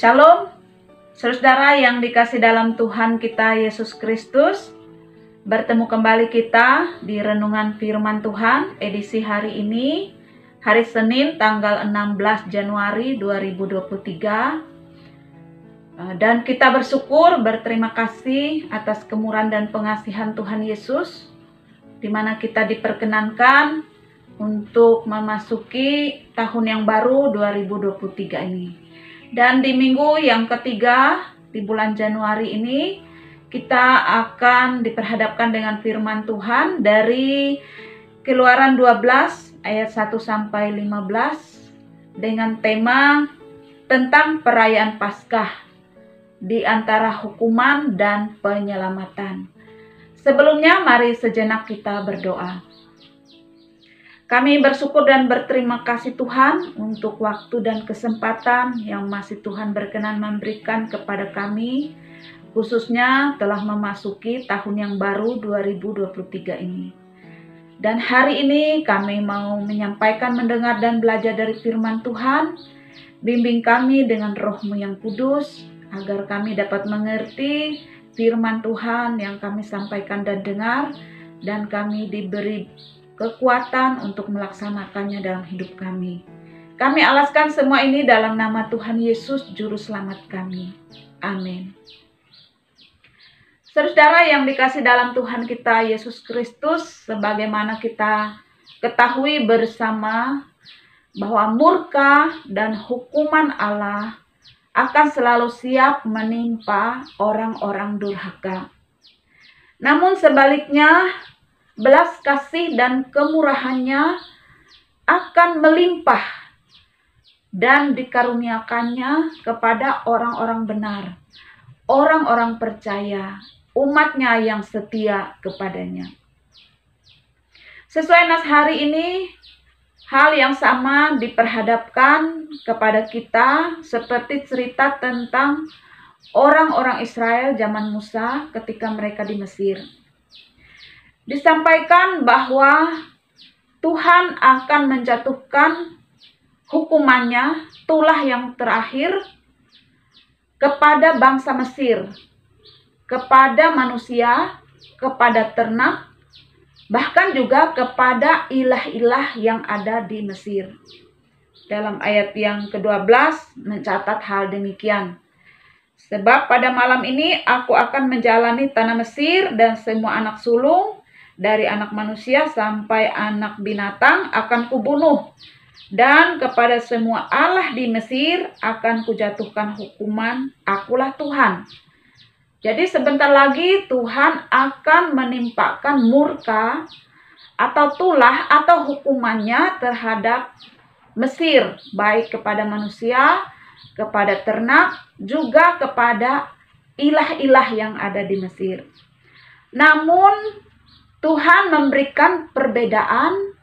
Shalom, saudara yang dikasih dalam Tuhan kita Yesus Kristus. Bertemu kembali kita di Renungan Firman Tuhan edisi hari ini, hari Senin tanggal 16 Januari 2023. Dan kita berterima kasih atas kemurahan dan pengasihan Tuhan Yesus, di mana kita diperkenankan untuk memasuki tahun yang baru 2023 ini. Dan di minggu yang ketiga di bulan Januari ini, kita akan diperhadapkan dengan firman Tuhan dari Keluaran 12 ayat 1 sampai 15 dengan tema tentang perayaan Paskah di antara hukuman dan penyelamatan. Sebelumnya mari sejenak kita berdoa. Kami bersyukur dan berterima kasih Tuhan untuk waktu dan kesempatan yang masih Tuhan berkenan memberikan kepada kami, khususnya telah memasuki tahun yang baru 2023 ini. Dan hari ini kami mau menyampaikan, mendengar dan belajar dari firman Tuhan. Bimbing kami dengan Roh-Mu yang kudus, agar kami dapat mengerti firman Tuhan yang kami sampaikan dan dengar, dan kami diberi kekuatan untuk melaksanakannya dalam hidup kami. Kami alaskan semua ini dalam nama Tuhan Yesus, Juru Selamat kami. Amin. Saudara yang dikasih dalam Tuhan kita Yesus Kristus, sebagaimana kita ketahui bersama bahwa murka dan hukuman Allah akan selalu siap menimpa orang-orang durhaka. Namun sebaliknya, belas kasih dan kemurahannya akan melimpah dan dikaruniakannya kepada orang-orang benar, orang-orang percaya, umatnya yang setia kepadanya. Sesuai nas hari ini, hal yang sama diperhadapkan kepada kita seperti cerita tentang orang-orang Israel zaman Musa ketika mereka di Mesir. Disampaikan bahwa Tuhan akan menjatuhkan hukumannya, tulah yang terakhir, kepada bangsa Mesir, kepada manusia, kepada ternak, bahkan juga kepada ilah-ilah yang ada di Mesir. Dalam ayat yang ke-12 mencatat hal demikian. Sebab pada malam ini aku akan menjalani tanah Mesir, dan semua anak sulung dari anak manusia sampai anak binatang akan kubunuh, dan kepada semua Allah di Mesir akan kujatuhkan hukuman. Akulah Tuhan. Jadi sebentar lagi Tuhan akan menimpakan murka atau tulah atau hukumannya terhadap Mesir, baik kepada manusia, kepada ternak, juga kepada ilah-ilah yang ada di Mesir. Namun Tuhan memberikan perbedaan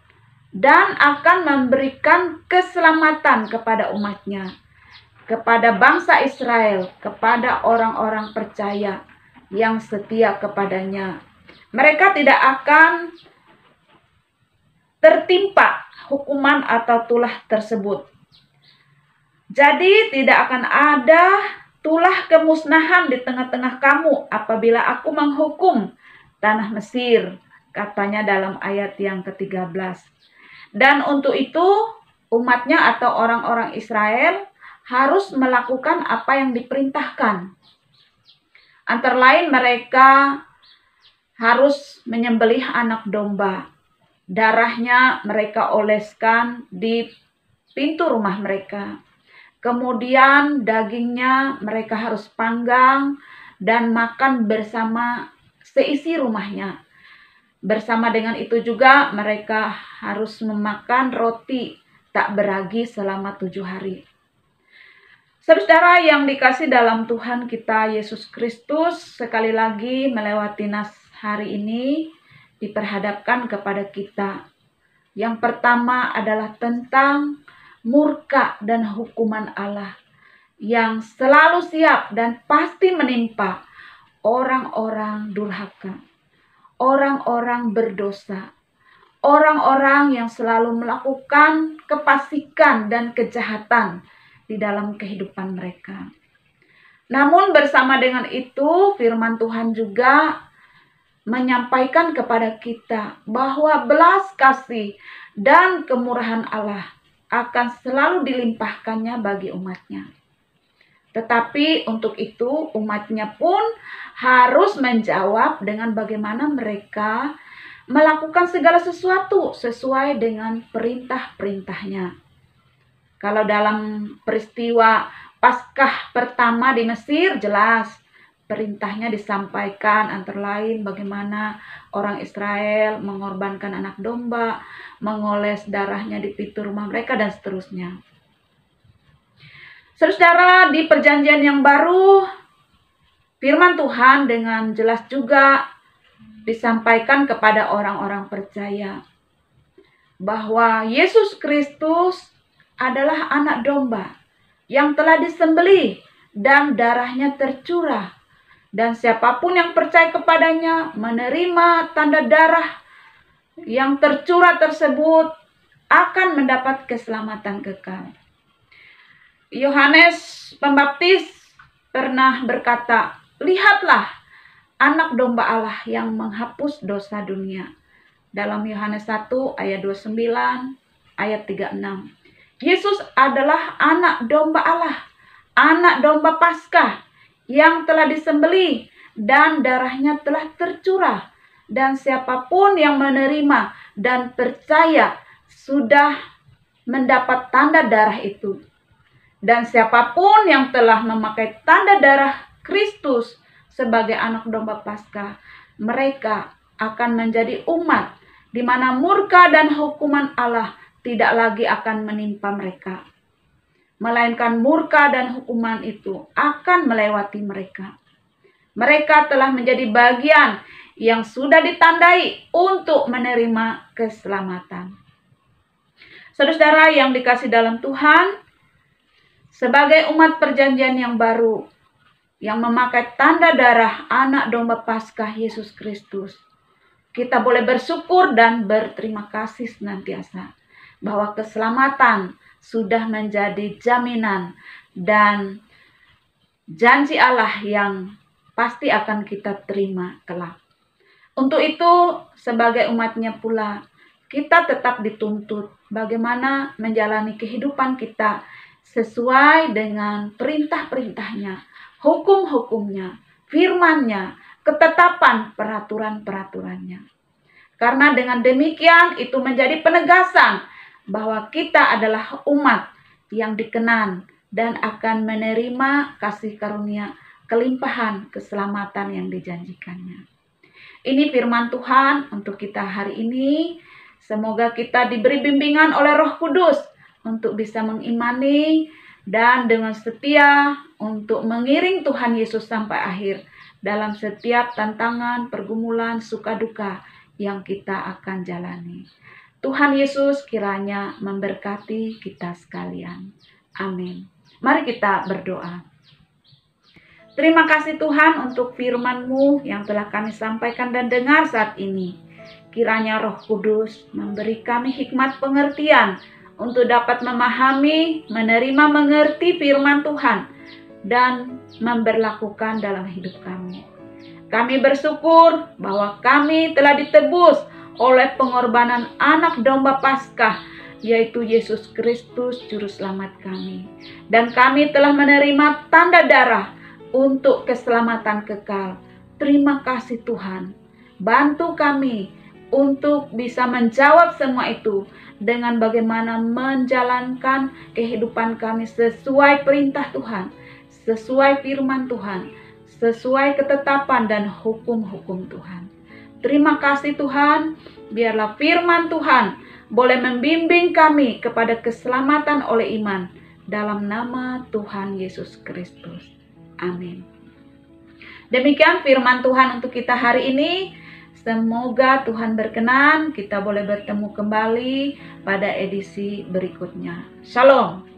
dan akan memberikan keselamatan kepada umatnya, kepada bangsa Israel, kepada orang-orang percaya yang setia kepadanya. Mereka tidak akan tertimpa hukuman atau tulah tersebut. Jadi tidak akan ada tulah kemusnahan di tengah-tengah kamu apabila aku menghukum tanah Mesir, katanya dalam ayat yang ke-13. Dan untuk itu umatnya atau orang-orang Israel harus melakukan apa yang diperintahkan. Antara lain mereka harus menyembelih anak domba. Darahnya mereka oleskan di pintu rumah mereka. Kemudian dagingnya mereka harus panggang dan makan bersama seisi rumahnya. Bersama dengan itu juga mereka harus memakan roti tak beragi selama 7 hari. Saudara yang dikasih dalam Tuhan kita Yesus Kristus, sekali lagi melewati nas hari ini diperhadapkan kepada kita. Yang pertama adalah tentang murka dan hukuman Allah yang selalu siap dan pasti menimpa orang-orang durhaka, orang-orang berdosa, orang-orang yang selalu melakukan kefasikan dan kejahatan di dalam kehidupan mereka. Namun bersama dengan itu, firman Tuhan juga menyampaikan kepada kita bahwa belas kasih dan kemurahan Allah akan selalu dilimpahkannya bagi umatnya. Tetapi untuk itu umatnya pun harus menjawab dengan bagaimana mereka melakukan segala sesuatu sesuai dengan perintah-perintahnya. Kalau dalam peristiwa Paskah pertama di Mesir, jelas perintahnya disampaikan, antara lain bagaimana orang Israel mengorbankan anak domba, mengoles darahnya di pintu rumah mereka, dan seterusnya. Saudara, di perjanjian yang baru, firman Tuhan dengan jelas juga disampaikan kepada orang-orang percaya bahwa Yesus Kristus adalah anak domba yang telah disembelih dan darahnya tercurah. Dan siapapun yang percaya kepadanya menerima tanda darah yang tercurah tersebut akan mendapat keselamatan kekal. Yohanes Pembaptis pernah berkata, "Lihatlah anak domba Allah yang menghapus dosa dunia." Dalam Yohanes 1 ayat 29 ayat 36. Yesus adalah anak domba Allah, anak domba Paskah yang telah disembelih dan darahnya telah tercurah. Dan siapapun yang menerima dan percaya sudah mendapat tanda darah itu. Dan siapapun yang telah memakai tanda darah Kristus sebagai anak domba Paskah, mereka akan menjadi umat di mana murka dan hukuman Allah tidak lagi akan menimpa mereka, melainkan murka dan hukuman itu akan melewati mereka. Mereka telah menjadi bagian yang sudah ditandai untuk menerima keselamatan. Saudara yang dikasih dalam Tuhan, sebagai umat perjanjian yang baru, yang memakai tanda darah anak domba Paskah Yesus Kristus, kita boleh bersyukur dan berterima kasih senantiasa bahwa keselamatan sudah menjadi jaminan dan janji Allah yang pasti akan kita terima kelak. Untuk itu, sebagai umatnya pula, kita tetap dituntut bagaimana menjalani kehidupan kita sesuai dengan perintah-perintahnya, hukum-hukumnya, firman-Nya, ketetapan peraturan-peraturannya. Karena dengan demikian itu menjadi penegasan bahwa kita adalah umat yang dikenan dan akan menerima kasih karunia kelimpahan keselamatan yang dijanjikannya. Ini firman Tuhan untuk kita hari ini. Semoga kita diberi bimbingan oleh Roh Kudus untuk bisa mengimani dan dengan setia untuk mengiring Tuhan Yesus sampai akhir dalam setiap tantangan, pergumulan, suka duka yang kita akan jalani. Tuhan Yesus kiranya memberkati kita sekalian. Amin. Mari kita berdoa. Terima kasih Tuhan untuk firman-Mu yang telah kami sampaikan dan dengar saat ini. Kiranya Roh Kudus memberi kami hikmat pengertian untuk dapat memahami, menerima, mengerti firman Tuhan dan memberlakukan dalam hidup kami. Kami bersyukur bahwa kami telah ditebus oleh pengorbanan anak domba Paskah, yaitu Yesus Kristus Juru Selamat kami. Dan kami telah menerima tanda darah untuk keselamatan kekal. Terima kasih Tuhan. Bantu kami untuk bisa menjawab semua itu dengan bagaimana menjalankan kehidupan kami sesuai perintah Tuhan, sesuai firman Tuhan, sesuai ketetapan dan hukum-hukum Tuhan. Terima kasih Tuhan, biarlah firman Tuhan boleh membimbing kami kepada keselamatan oleh iman dalam nama Tuhan Yesus Kristus. Amin. Demikian firman Tuhan untuk kita hari ini. Semoga Tuhan berkenan kita boleh bertemu kembali pada edisi berikutnya. Shalom.